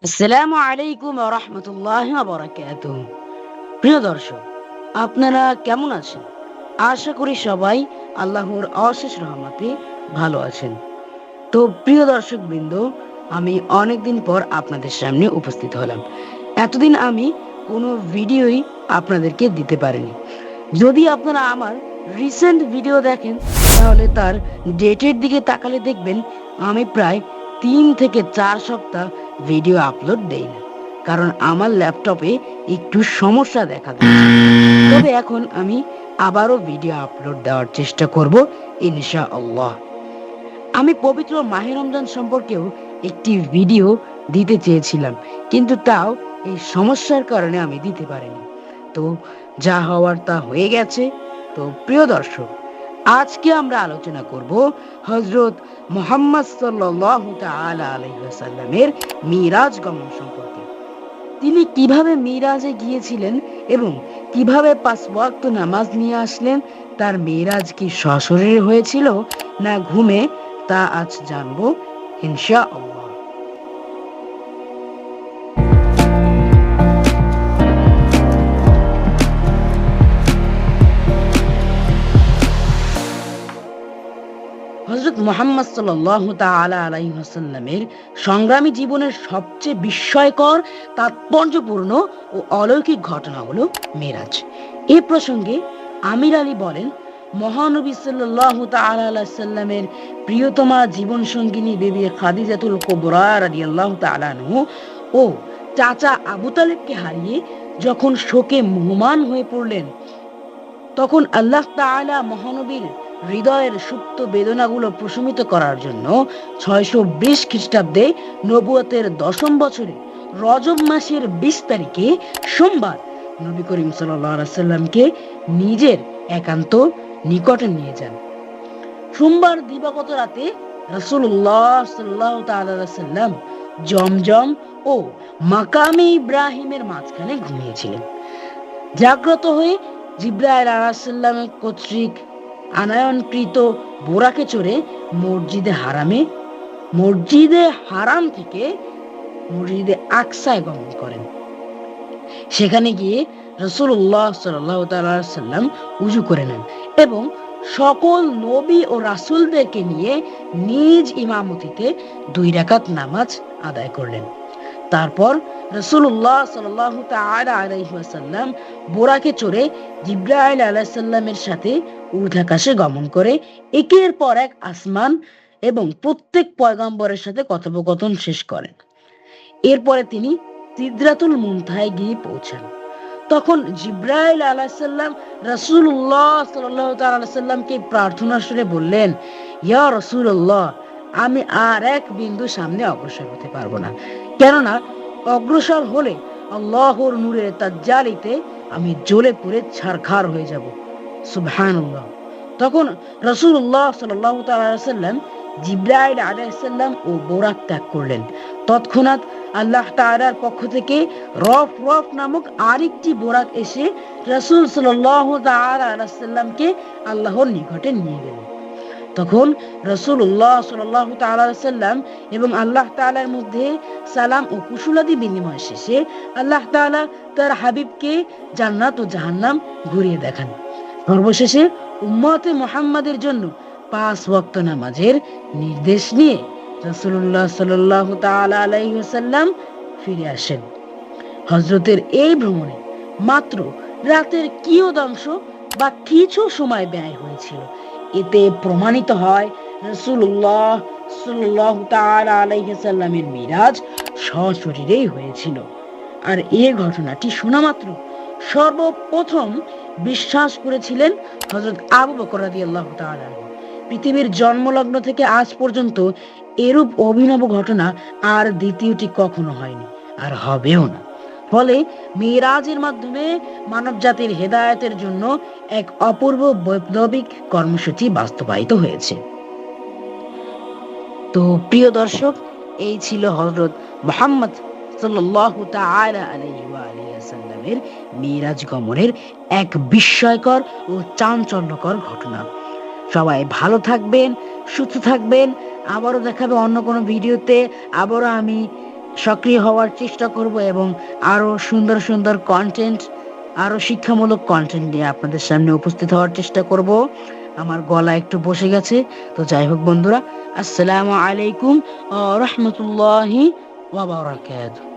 আসসালামু আলাইকুম ওয়া রাহমাতুল্লাহি ওয়া বারাকাতুহু। প্রিয় দর্শক, আপনারা কেমন আছেন? আশা করি সবাই আল্লাহর অশেষ রহমতে ভালো আছেন। তো প্রিয় দর্শকবৃন্দ, আমি অনেকদিন পর আপনাদের সামনে উপস্থিত হলাম। এতদিন আমি কোনো ভিডিওই আপনাদেরকে দিতে পারিনি। যদি আপনারা আমার রিসেন্ট ভিডিও দেখেন, তাহলে তার ডেটের দিকে তাকালে দেখবেন আমি প্রায় 3 থেকে 4 সপ্তাহ ভিডিও আপলোড দেই না, কারণ আমার ল্যাপটপে একটু সমস্যা দেখা দিচ্ছে। তবে এখন আমি আবারও ভিডিও আপলোড দেওয়ার চেষ্টা করব, ইনশাআল্লাহ। আমি পবিত্র মাহে রমজান সম্পর্কেও একটি ভিডিও দিতে চেয়েছিলাম, কিন্তু তাও এই সমস্যার কারণে আমি দিতে পারিনি। তো যা হওয়ার তা হয়ে গেছে। তো প্রিয় দর্শক, আজকে আমরা আলোচনা করব হযরত মুহাম্মদ সাল্লাল্লাহু তাআলা আলাইহি ওয়াসাল্লামের মিরাজ গমন সম্পর্কে। তিনি কিভাবে মিরাজে গিয়েছিলেন এবং কিভাবে 5 ওয়াক্ত নামাজ নিয়ে আসলেন, তার মিরাজ কি সশরীরে হয়েছিল না ঘুমে, তা আজ জানবো ইনশাআল্লাহ। হযরত মুহাম্মদ সাল্লাল্লাহু তাআলা আলাইহি ওয়াসাল্লামের সংগ্রামী জীবনের সবচেয়ে বিস্ময়কর, তাৎপর্যপূর্ণ ও অলৌকিক ঘটনা হলো মেরাজ। এই প্রসঙ্গে আমির আলী বলেন, মহানবী সাল্লাল্লাহু তাআলা আলাইহি ওয়াসাল্লামের প্রিয়তমা জীবন সঙ্গিনী বিবি খাদিজাতুল কুবরা রাদিয়াল্লাহু তাআলা আনহু ও চাচা আবু তালেবকে হারিয়ে যখন শোকে মুহ্যমান হয়ে পড়লেন, তখন আল্লাহ তাআলা মহানবীর হৃদয়ের সুপ্ত বেদনাগুলো প্রশমিত করার জন্য 620 খ্রিস্টাব্দে নবুয়তের 10ম বছরে রজব মাসের 20 তারিখে সোমবার নবী করিম সাল্লাল্লাহু আলাইহি সাল্লামকে নিজের একান্ত নিকটে নিয়ে যান। সোমবার দিবাগত রাতে রাসূলুল্লাহ সাল্লাল্লাহু তাআলা আলাইহি সাল্লাম জমজম ও মাকামে ইব্রাহিমের মাঝখানে ঘুমিয়েছিলেন। জাগ্রত হয়ে জিবরাইল আলাইহিস সালাম কর্তৃক আনয়নকৃত বোরাকে চড়ে মসজিদে হারাম থেকে মসজিদে আকসায় গমন করেন। সেখানে গিয়ে রাসূলুল্লাহ সাল্লাল্লাহু তাআলা আলাইহি সাল্লাম উযু করে নেন এবং সকল নবী ও রাসূলদেরকে নিয়ে নিজ ইমামতিতে 2 রাকাত নামাজ আদায় করলেন। তারপর রাসূলুল্লাহ সাল্লাল্লাহু তাআলা আলাইহি ওয়াসাল্লাম বোরাকে চড়ে জিবরাইল আলাইহিস সালামের সাথে ঊর্ধ্বাকাশে গমন করে একের পর এক আসমান এবং প্রত্যেক পয়গম্বরের সাথে কথোপকথন শেষ করেন। এরপরে তিনি সিদরাতুল মুনতাহায় গিয়ে পৌঁছান। তখন জিবরাইল আলাইহিস সালাম রাসূলুল্লাহ সাল্লাল্লাহু তাআলা আলাইহি সাল্লামকে প্রার্থনা সুরে বললেন, ইয়া রাসূলুল্লাহ, আমি আর এক বিন্দু সামনে অগ্রসর হতে পারবো না, কেননা অগ্রসর হলে আল্লাহর নূরের তাজ্জালিতে আমি জ্বলে পুড়ে ছারখার হয়ে যাব। সুবহানাল্লাহ। তখন রাসূলুল্লাহ সাল্লাল্লাহু তাআলা আলাইহি সাল্লাম জিবরাইল আলাইহিস সালাম ও বোরাক ত্যাগ করলেন। তৎক্ষণাৎ আল্লাহ তাআলার পক্ষ থেকে রফ নামক আরেকটি বোরাক এসে রাসূল সাল্লাল্লাহু তাআলা আলাইহি সাল্লামকে আল্লাহর নিকটে নিয়ে গেল। তখন রাসূলুল্লাহ সাল্লাল্লাহু তাআলা আলাইহি সাল্লাম এবং আল্লাহ তাআলার মধ্যে সালাম ও কুশলাদি বিনিময় শেষে আল্লাহ তাআলা তার হাবিবকে জান্নাত ও জাহান্নাম ঘুরিয়ে দেখান। সর্বশেষে উম্মতে মুহাম্মাদের জন্য 5 ওয়াক্ত নামাজের নির্দেশ নিয়ে রাসূলুল্লাহ সাল্লাল্লাহু তাআলা আলাইহি ওয়াসাল্লাম ফিরে আসেন। হযরতের এই ভ্রমণে মাত্র রাতের কিয়দাংশ বা কিছু সময় ব্যয় হয়েছিল। এতে প্রমাণিত হয় রাসূলুল্লাহ সাল্লাল্লাহু তাআলা আলাইহি ওয়াসাল্লামের মিরাজ সশরীরেই হয়েছিল। আর এই ঘটনাটি শোনা মাত্র সর্বপ্রথম বিশ্বাস করেছিলেন হযরত আবু বকর রাদিয়াল্লাহু তাআলা। পৃথিবীর জন্মলগ্ন থেকে আজ পর্যন্ত এরূপ অভিনব ঘটনা আর দ্বিতীয়টি কখনো হয়নি, আর হবেও না। ফলে মিরাজের মাধ্যমে মানব জাতির হেদায়েতের জন্য এক অপূর্ব বৈপ্লবিক কর্মসূচি বাস্তবায়িত হয়েছে। তো প্রিয় দর্শক, এই ছিল হযরত মুহাম্মদ সাল্লাল্লাহু তাআলা আলাইহি ওয়া আলিহি ওয়াসাল্লামের মিরাজ গমনের এক বিস্ময়কর ও চাঞ্চল্যকর ঘটনা। সবাই ভালো থাকবেন, সুস্থ থাকবেন। আবারও দেখাবে অন্য কোনো ভিডিওতে। আবারও আমি সক্রিয় হওয়ার চেষ্টা করব এবং আরো সুন্দর সুন্দর কন্টেন্ট, আরো শিক্ষামূলক কন্টেন্ট নিয়ে আপনাদের সামনে উপস্থিত হওয়ার চেষ্টা করব। আমার গলা একটু বসে গেছে, তো যাই হোক বন্ধুরা, আসসালামু আলাইকুম ওয়া রাহমাতুল্লাহি ওয়া বারাকাতুহু।